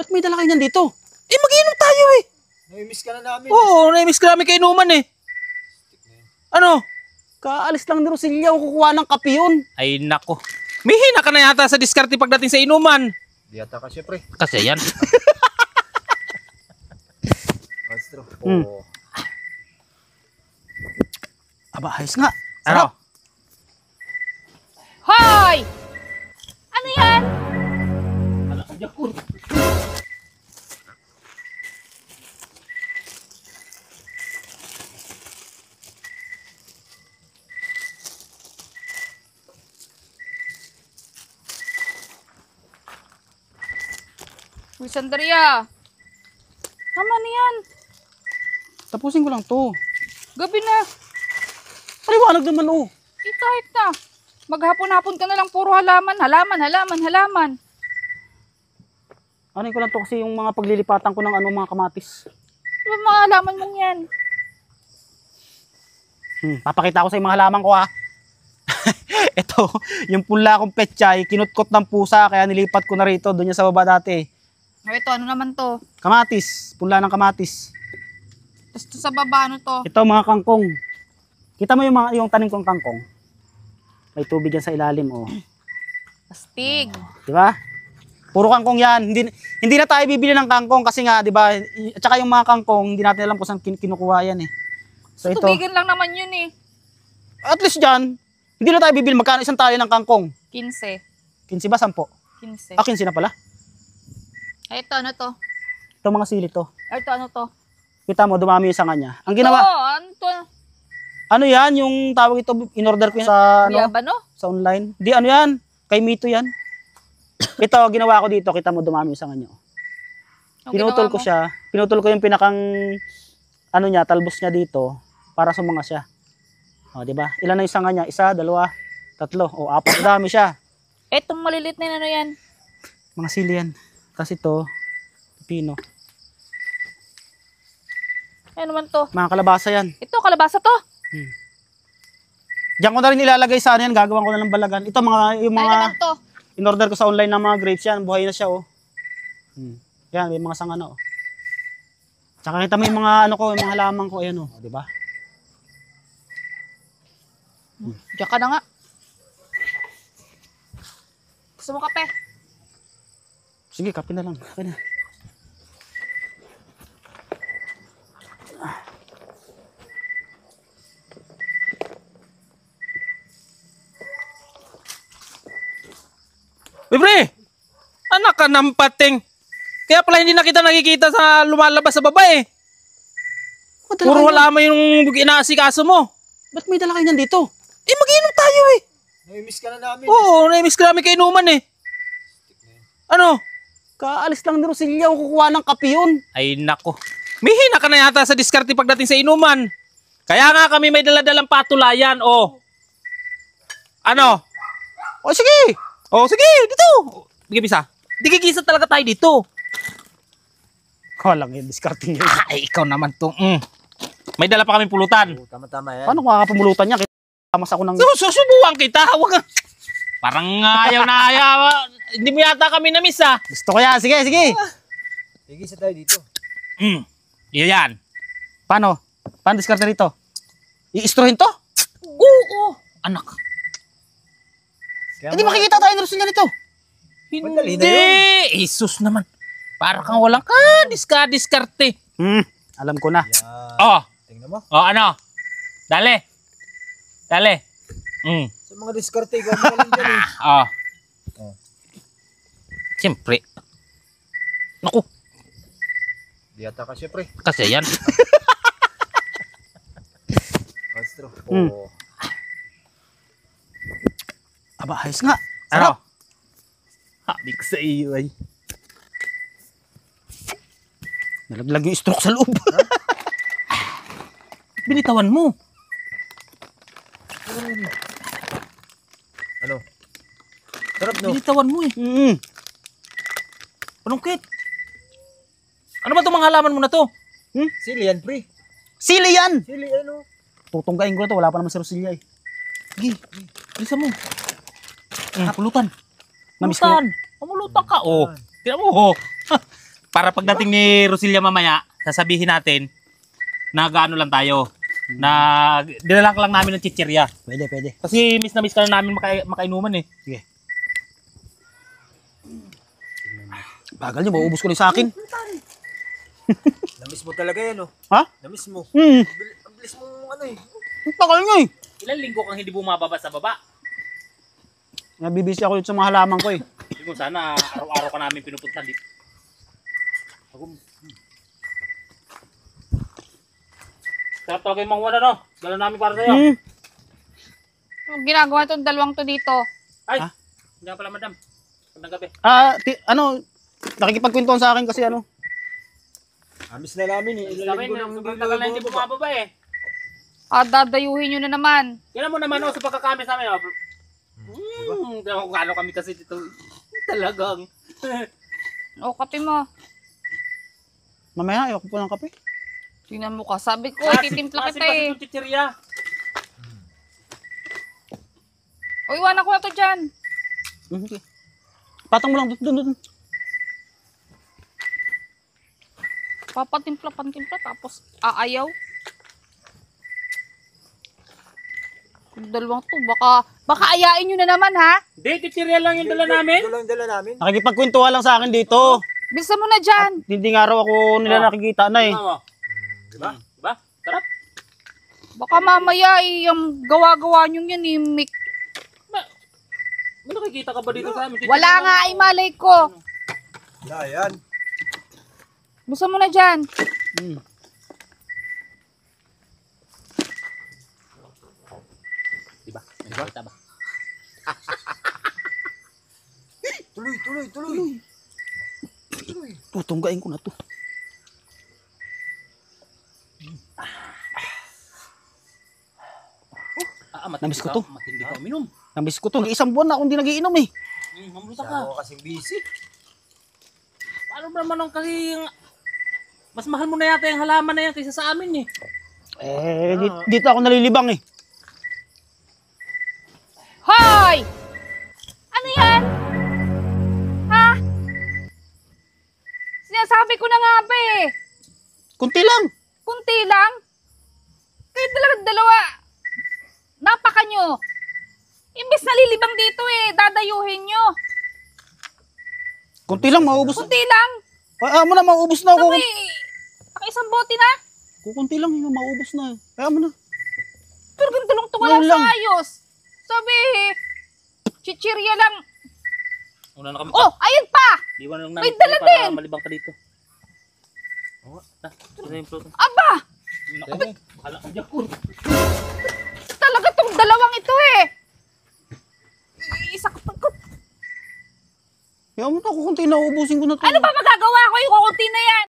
Ba't may dala kayo nandito? Eh, mag-inom tayo eh. Nami-miss ka na namin. Oo, nami-miss ka namin kay Inuman eh. Ano? Kaalis lang ni Rosilya, kukuha ng kape yun. Ay nako. May hina ka na yata sa diskarte pagdating sa Inuman. Di yata ka syempre. Kasi yan. Astro. Oo. Aba, ayos nga. Ano? Hoy! Ano yan? Uy, Sandria. Tama na yan. Tapusin ko lang to. Gabi na. Paliwanag naman oh. Kahit na. Maghapon-hapon ka na lang puro halaman, halaman. Ano ko lang to kasi yung mga paglilipatan ko ng mga kamatis. Diba mga halaman mong yan? Papakita ko sa yung mga halaman ko ha. Ito, yung pula kong petchay, kinutkot ng pusa kaya nilipat ko na rito. Doon yan sa baba dati. Ito, ano naman to? Kamatis, pula ng kamatis. Tapos to sa baba, ano to? Ito mga kangkong. Kita mo yung tanim kong kangkong? May tubig yan sa ilalim oh. Astig. Di ba? Puro kangkong yan. Hindi na tayo bibili ng kangkong kasi nga, di ba? At saka yung mga kangkong, hindi natin alam kung saan kinukuha yan eh. So ito. Tubigan lang naman yun eh. At least dyan, hindi na tayo bibili. Magkano isang tayo ng kangkong? 15. 15 ba? 10? 15. 15 na pala. Ay, ito, ano to? Ito mga sili to. Ay, ito, ano to? Kita mo, dumami yung sanga niya. Ang ginawa, ano to? ano yan? Yung tawag ito, in-order ko yan sa, Biyabano? sa online. Di ano yan? Kay Mito yan. Ito, ginawa ko dito. Kita mo, dumami yung sanga niya. Pinutol ko siya. Pinutol ko yung pinakang, ano niya, talbos niya dito para sumanga siya. O, di ba? Ilan na yung sanga niya? 1, 2, 3. O, 4. Dami siya. Etong malilit na ano yan? Mga sili yan. Kasi ito, pipino. Ano naman to? Mga kalabasa yan. Ito, kalabasa to? Diyan ko na rin ilalagay sa ano yan. Gagawin ko na ng balagan. Ito, yung Ano naman mga to? in-order ko sa online ng mga grapes yan. Buhay na siya, oh. Yan, may mga sanga na, oh. Tsaka kita mo yung mga ano ko, yung mga halaman ko. Ayan, oh. Di ba? Diyan ka na nga. Gusto mo kape? Sige, kape na lang. Kape na. Uy, pre! Anak ka ng pating. Kaya pala hindi na kita nakikita sa lumalabas sa baba eh. Puro wala mo yung inaasikaso mo. Ba't may dala kayo nandito? Eh, mag-inom tayo eh. Nami-miss ka na namin. Oo, nami-miss ka namin kay Inuman eh. Ano? Kaalis lang ni Rosilya, kukuha ng kape yun. Ay nako. May hina ka na yata sa diskarte pagdating sa Inuman. Kaya nga kami may daladalang patulayan, oh. Ano? O sige. O sige, dito. Bigay-bisa. Digigisa talaga tayo dito. Kalang yung diskarte niya. Ay, ikaw naman to. May dala pa kami pulutan. Tama-tama yan. Paano makakapumulutan niya? Kamas ako ng... Susubukan kita. Huwag ka. Parang ayaw na ayaw. Hindi mo yata kami na-miss ah. Gusto ko yan. Sige, sige. Sige, isa tayo dito. Yan. Paano? Paano diskarte rito? I-istrohin to? Oo. Anak. Kaya Hindi makikita tayo ng Rosilya nito. Madali na Hindi. Jesus naman. Para kang walang diskarte. Alam ko na. Yan. Oh. Tingnan mo. Oh, ano? Dali. Sa mga diskarte, ikaw magaling dyan eh. Oh. Oh. Siyempre. Naku. Di yata ka syempre. Kasi yan. Astro. Oo. Aba, ayos nga. Ano? Habi ko sa iyo ay. Nalaglag yung stroke sa loob. Binitawan mo. Ano? Sarap no? Binitawan mo eh. Panungkit. Ano ba itong mga halaman mo na to? Sili yan, pre. Sili yan! Sili, ano? Tutunggain ko na to. Wala pa naman si Rosilya eh. Sige. Bilisan mo. Pulutan. Namiss ko. Pulutan. Pamulutan ka. Oh. Tignan mo. Para pagdating ni Rosilya mamaya, sasabihin natin na gaano lang tayo. Na dinala lang namin ng chichirya. Pwede, pwede. Kasi miss na miss ka na namin makainuman eh. Sige. Bagal niyo, maubos ko na sa akin. Namiss mo talaga yan, oh. Ha? Namiss mo. Hmm. Ang bilis mo, ano eh. Ang tagal nga eh. Ilan linggo kang hindi bumababa sa baba? Nabibisi ako dito sa mga halaman ko eh. Siguro sana araw-araw ka namin pinupunta dito. Sarap talaga yung mga no? Dala namin para sa'yo. Hmm. Anong ginagawa itong dalawang to dito? Ay! Ha? Hindi nga pala madam. Magandang gabi. Nakikipagkwentuhan sa akin kasi ano. Namiss na namin eh. Ilang Sabi linggo na, nang sobrang tagal na hindi bumababa eh. Dadayuhin nyo na naman. Yan mo naman sa pagkakamit sa amin. Diba kung gaano kami kasi dito. Talagang. O, kape mo. Mamaya, ayoko po ng kape. Tingnan mo ka. Sabi ko, titimpla kita eh. Yung chichirya. O, iwanan ko na to dyan. Okay. Patong mo lang doon. Papatimpla, tapos aayaw. Yung dalawang to, baka ayain nyo na naman ha. Hindi, chichirya lang yung dala namin. Ito lang yung dala namin. Nakikipagkwentuhan lang sa akin dito. Bilisan mo na dyan. Hindi nga raw ako nila nakikita na eh. Diba? Diba? Sarap. Baka mamaya yung gawa-gawa nyo yan eh. May nakikita ka ba dito sa amin? Wala nga ay malay ko. Wala yan. Bilisan mo na dyan. Hmm. Diba? Nakikita ba? Tuloy. Tutunggain ko na to. Namiss ko to. Matindi ka uminom. Namiss ko to. Isang buwan na akong hindi nagiinom eh. Mamuta ka. Ako kasing busy. Paano ba naman ang kasi mas mahal mo na yata yung halaman na yan kaysa sa amin eh. Dito ako nalilibang eh. Hoy! Ano yan? Ha? Sinasabi ko na nga ba eh. Kunti lang. Kunti lang. Kayo talaga dalawa. Napaka nyo. Imbes nalilibang dito eh. Dadayuhin nyo. Kunti lang, maubos. Kunti lang. Kaya mo na, maubos na ako. Sabi, isang bote na. Kunti lang, maubos na. Kaya mo na. Pero gandulong to walang Ngayon lang. sa ayos. Sabi, chichirya lang. Una na kami. Oh, ayun pa. Diwan lang may namin dala para din. malibang ka dito. Ano yung fruit? Aba, Bahala ka dyan, Kur. talaga tong dalawang ito eh. Isa ka pa. Kaya mo na, kukunti na, uubusin ko na to. Ano ba magagawa ko yung kukunti na yan?